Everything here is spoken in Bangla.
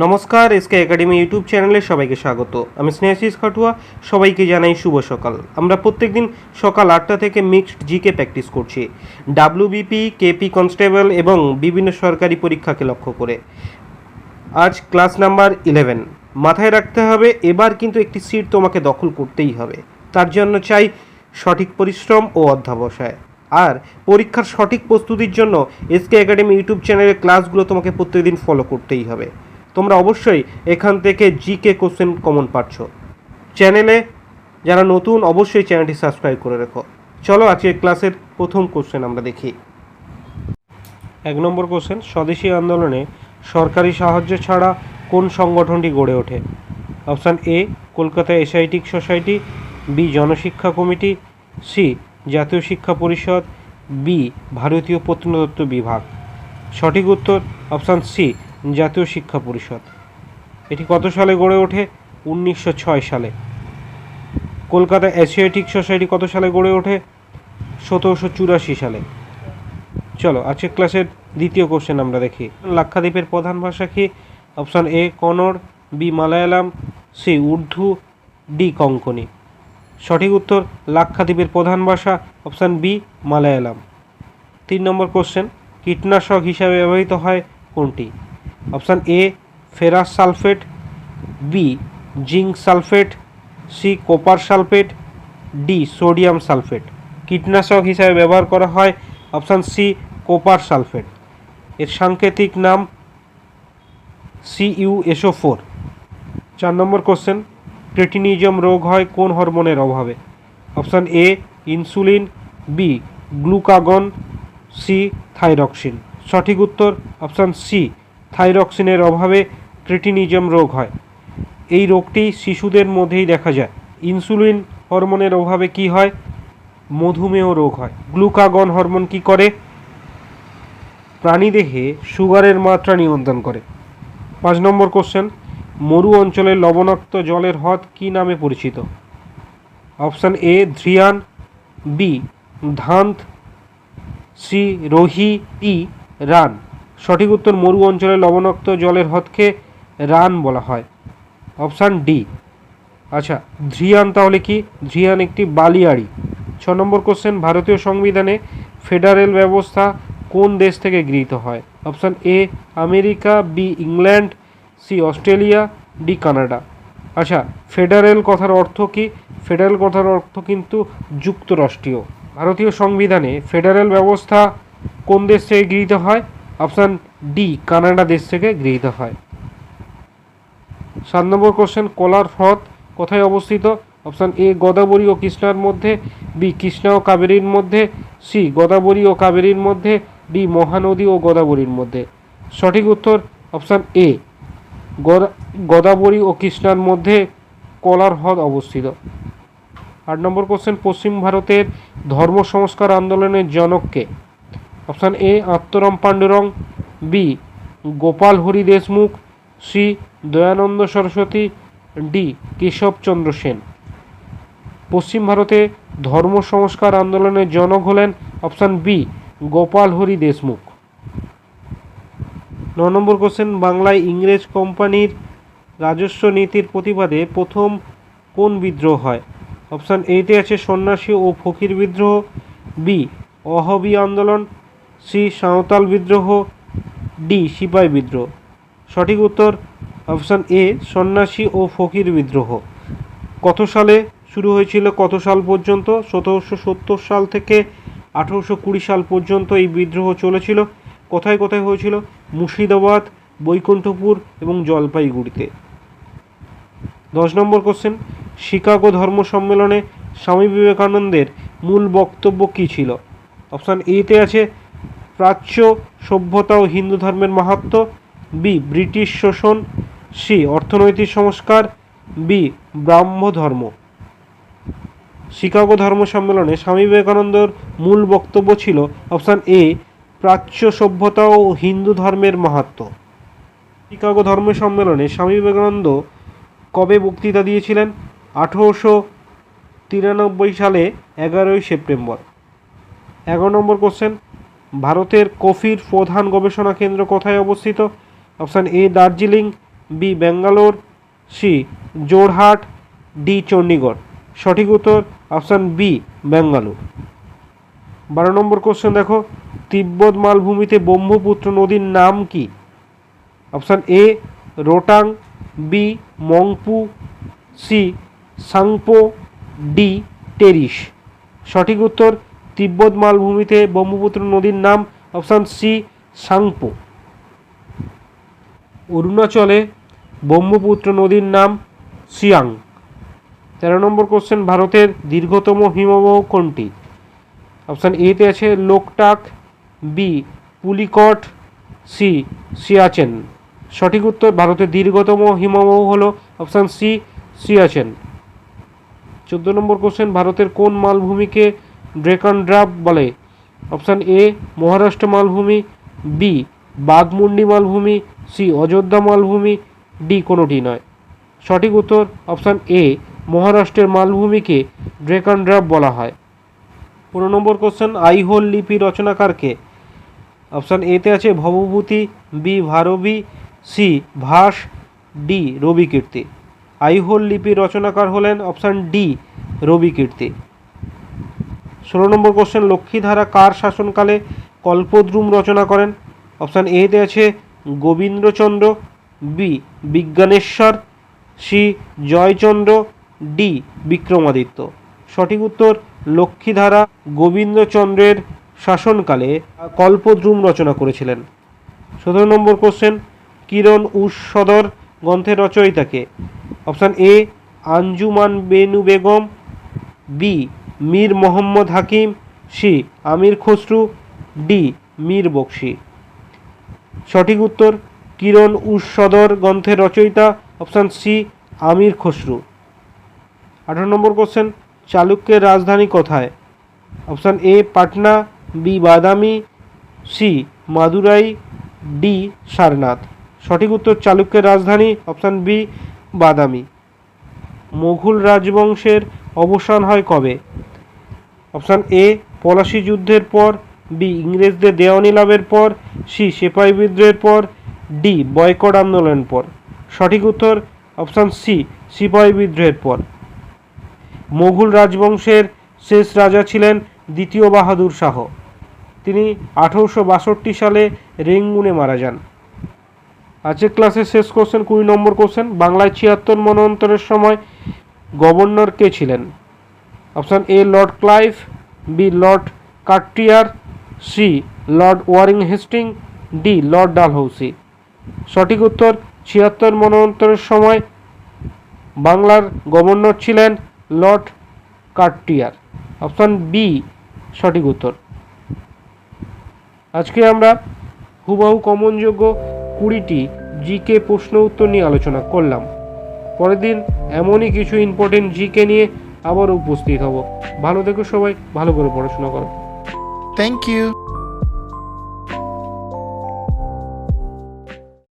নমস্কার, এসকে একাডেমি ইউটিউব চ্যানেলে সবাইকে স্বাগত। আমি স্নেহাশিস খাটুয়া, সবাইকে জানাই শুভ সকাল। আমরা প্রত্যেকদিন সকাল 8টা থেকে মিক্সড জিকে প্র্যাকটিস করছি, ডাব্লিউবিপি, কেপি কনস্টেবল এবং বিভিন্ন সরকারি পরীক্ষাকে লক্ষ্য করে। আজ ক্লাস নাম্বার 11। মাথায় রাখতে হবে, এবার কিন্তু একটি সিট তোমাকে দখল করতেই হবে। তার জন্য চাই সঠিক পরিশ্রম ও অধ্যবসায়। আর পরীক্ষার সঠিক প্রস্তুতির জন্য এসকে একাডেমি ইউটিউব চ্যানেলের ক্লাসগুলো তোমাকে প্রত্যেকদিন ফলো করতেই হবে। তোমরা অবশ্যই এখান থেকে জিকে কোশ্চেন কমন পাচ্ছ। চ্যানেলে যারা নতুন, অবশ্যই চ্যানেলটি সাবস্ক্রাইব করে রেখো। চলো আজকের ক্লাসের প্রথম কোশ্চেন আমরা দেখি। 1 নম্বর কোশ্চেন, স্বদেশী আন্দোলনে সরকারি সাহায্য ছাড়া কোন সংগঠনটি গড়ে ওঠে? Option A Kolkata Asiatic society, B জনশিক্ষা কমিটি, সি জাতীয় শিক্ষা পরিষদ, বি ভারতীয় প্রত্নতত্ত্ব বিভাগ। সঠিক উত্তর অপশান সি জাতীয় শিক্ষা পরিষদ। এটি কত সালে গড়ে ওঠে? 1906 সালে। কলকাতা এশিয়াটিক সোসাইটি কত সালে গড়ে ওঠে? 1784 সালে। চলো আজকের ক্লাসের দ্বিতীয় কোশ্চেন আমরা দেখি। লাক্ষাদ্বীপের প্রধান ভাষা কি? Option A Kannada, B Malayalam, C Urdu, D Konkani. সঠিক উত্তর লাক্ষাদ্বীপের প্রধান ভাষা option B Malayalam. 3 number question, কীটনাশক হিসাবে ব্যবহৃত হয় কোনটি? Option A ferrous sulphate, B zinc sulphate, C copper sulphate, D sodium sulphate. কীটনাশক হিসাবে ব্যবহার করা হয় অপশান সি কপার সালফেট। এর সাংকেতিক নাম CuSO4। 4 নম্বর কোশ্চেন, ক্রেটিনিজম রোগ হয় কোন হরমোনের অভাবে? Option A insulin, B glucagon, C thyroxine. সঠিক উত্তর অপশান সি থাইরক্সিনের অভাবে ক্রেটিনিজম রোগ হয়। এই রোগটি শিশুদের মধ্যেই দেখা যায়। ইনসুলিন হরমোনের অভাবে কি হয়? মধুমেহ রোগ হয়। গ্লুকাগন হরমোন কি করে? প্রাণীদেহে সুগারের মাত্রা নিয়ন্ত্রণ করে। 5 নম্বর কোশ্চেন, মরু অঞ্চলের লবণাক্ত জলের হ্রদ কী নামে পরিচিত? অপশান এ ধ্রিয়ান, বি ধান্ত, সি রোহি, ই রান। সঠিক উত্তর মরু অঞ্চলের লবণাক্ত জলের হ্রদকে রান বলা হয়। Option D. আচ্ছা, ধ্রিয়ান তাহলে কি? ধ্রিয়ান একটি বালিয়াড়ি। 6 নম্বর কোশ্চেন, ভারতীয় সংবিধানে ফেডারেল ব্যবস্থা কোন দেশ থেকে গৃহীত হয়? Option A America, B England, C Australia, D Canada. আচ্ছা, ফেডারেল কথার অর্থ কি? ফেডারেল কথার অর্থ কিন্তু যুক্তরাষ্ট্রীয়। ভারতীয় সংবিধানে ফেডারেল ব্যবস্থা কোন দেশ থেকে গৃহীত হয়? অপশান ডি কানাডা দেশ থেকে গৃহীত হয়। 7 নম্বর কোশ্চেন, কোলার হ্রদ কোথায় অবস্থিত? অপশান এ গোদাবরী ও কৃষ্ণার মধ্যে, বি কৃষ্ণা ও কাবেরীর মধ্যে, সি গোদাবরী ও কাবেরীর মধ্যে, ডি মহানদী ও গোদাবরীর মধ্যে। সঠিক উত্তর অপশান এ গোদাবরী ও কৃষ্ণার মধ্যে কোলার হ্রদ অবস্থিত। 8 নম্বর কোশ্চেন, পশ্চিম ভারতের ধর্ম সংস্কার আন্দোলনের জনক কে? Option A Atmaram Pandurang, B Gopal Hari Deshmukh, C Dayanand Saraswati, D Keshabchandra Sen. পশ্চিম ভারতে ধর্ম সংস্কার আন্দোলনের জনক হলেন অপশান বি গোপাল হরি দেশমুখ। 9 নম্বর কোশ্চেন, বাংলায় ইংরেজ কোম্পানির রাজস্ব নীতির প্রতিবাদে প্রথম কোন বিদ্রোহ হয়? অপশান এতে আছে সন্ন্যাসী ও ফকির বিদ্রোহ, বি অহবী আন্দোলন, সি সাঁওতাল বিদ্রোহ, ডি সিপাই বিদ্রোহ। সঠিক উত্তর অপশান এ সন্ন্যাসী ও ফকির বিদ্রোহ। কত সালে শুরু হয়েছিল, কত সাল পর্যন্ত? 1770 সাল থেকে 1820 সাল পর্যন্ত এই বিদ্রোহ চলেছিল। কোথায় কোথায় হয়েছিল? মুর্শিদাবাদ, বৈকুণ্ঠপুর এবং জলপাইগুড়িতে। 10 নম্বর কোশ্চেন, শিকাগো ধর্ম সম্মেলনে স্বামী বিবেকানন্দের মূল বক্তব্য কী ছিল? অপশান এতে আছে প্রাচ্য সভ্যতা ও হিন্দু ধর্মের মাহাত্ম্য, বি ব্রিটিশ শোষণ, সি অর্থনৈতিক সংস্কার, বি ব্রাহ্ম ধর্ম। শিকাগো ধর্ম সম্মেলনে স্বামী বিবেকানন্দর মূল বক্তব্য ছিল অপশান এ প্রাচ্য সভ্যতা ও হিন্দু ধর্মের মাহাত্ম্য। শিকাগো ধর্ম সম্মেলনে স্বামী বিবেকানন্দ কবে বক্তৃতা দিয়েছিলেন? 1893 সালে 11ই সেপ্টেম্বর। 11 নম্বর কোশ্চেন, ভারতের কফির প্রধান গবেষণা কেন্দ্র কোথায় অবস্থিত? Option A Darjeeling, B Bangalore, C Jorhat, D Chandigarh. সঠিক উত্তর option B Bangalore. 12 number question দেখো, তিব্বত মালভূমিতে ব্রহ্মপুত্র নদীর নাম কি? Option A Rohtang, B Mangpu, C Tsangpo, D টেরিস। সঠিক উত্তর তিব্বত মালভূমিতে ব্রহ্মপুত্র নদীর নাম অপশান সি সাংপো। অরুণাচলে ব্রহ্মপুত্র নদীর নাম সিয়াং। 13 নম্বর কোশ্চেন, ভারতের দীর্ঘতম হিমবাহ কোনটি? অপশান এতে আছে লোকটাক, বি পুলিকট, সি সিয়াচেন। সঠিক উত্তর ভারতের দীর্ঘতম হিমবাহ হল অপশান সি সিয়াচেন। 14 নম্বর কোশ্চেন, ভারতের কোন মালভূমিকে ড্রেকান ড্রাফট বলে? অপশান এ মহারাষ্ট্র মালভূমি, বি বাঘমুন্ডি মালভূমি, সি অযোধ্যা মালভূমি, ডি কোনোটি নয়। সঠিক উত্তর অপশান এ মহারাষ্ট্রের মালভূমিকে ড্রেকান ড্রাফট বলা হয়। 15 নম্বর কোশ্চেন, আইহোল লিপি রচনাকারকে? অপশান এতে আছে Bhavabhuti, B Bharavi, C Bhasa, D Ravikirti. Aihole লিপি রচনাকার হলেন অপশান ডি রবিকীর্তি। 16 নম্বর কোশ্চেন, লক্ষ্মীধারা কার শাসনকালে কল্পদ্রুম রচনা করেন? অপশান এতে আছে Govindachandra, B Vijnaneshwara, C Jayachandra, D Vikramaditya. সঠিক উত্তর লক্ষ্মীধারা গোবিন্দচন্দ্রের শাসনকালে কল্পদ্রুম রচনা করেছিলেন। 17 নম্বর কোশ্চেন, কিরণ উস-সদর গ্রন্থের রচয়িতাকে? Option A Anjuman Benu Begum, B Mir Mohammad Hakim, C Amir Khusrau, D Mir Bakshi. সঠিক উত্তর কিরণ উস-সদর গ্রন্থের রচয়িতা অপশান সি আমির খসরু। 18 নম্বর কোশ্চেন, চালুক্যের রাজধানী কোথায়? Option A Patna, B Badami, C Madurai, D Sarnath. সঠিক উত্তর চালুক্যের রাজধানী অপশান বি বাদামি। মোঘল রাজবংশের অবসান হয় কবে? অপশান এ পলাশী যুদ্ধের পর, বি ইংরেজদের দেওয়ানি লাভের পর, সি সিপাহী বিদ্রোহের পর, ডি বয়কট আন্দোলনের পর। সঠিক উত্তর অপশান সি সিপাহী বিদ্রোহের পর। মোঘল রাজবংশের শেষ রাজা ছিলেন দ্বিতীয় বাহাদুর শাহ। তিনি 1862 সালে রেঙ্গুনে মারা যান। আজকের ক্লাসের শেষ কোশ্চেন 20 নম্বর কোশ্চেন, বাংলায় 76 মন্বন্তরের সময় গভর্নর কে ছিলেন? Option A Lord Clive, B Lord Cartier, C Lord Warren Hastings, D Lord Dalhousie. সঠিক উত্তর 76 মন্বন্তরের সময় বাংলার গভর্নর ছিলেন লর্ড কার্টিয়ার। অপশান বি সঠিক উত্তর। আজকে আমরা হুবহু কমনযোগ্য 20টি জিকে প্রশ্ন উত্তর নিয়ে আলোচনা করলাম। পরের দিন এমনই কিছু ইম্পর্টেন্ট জিকে নিয়ে আবার উপস্থিত হব। ভালো থেকো সবাই, ভালো করে পড়াশোনা করো। Thank you.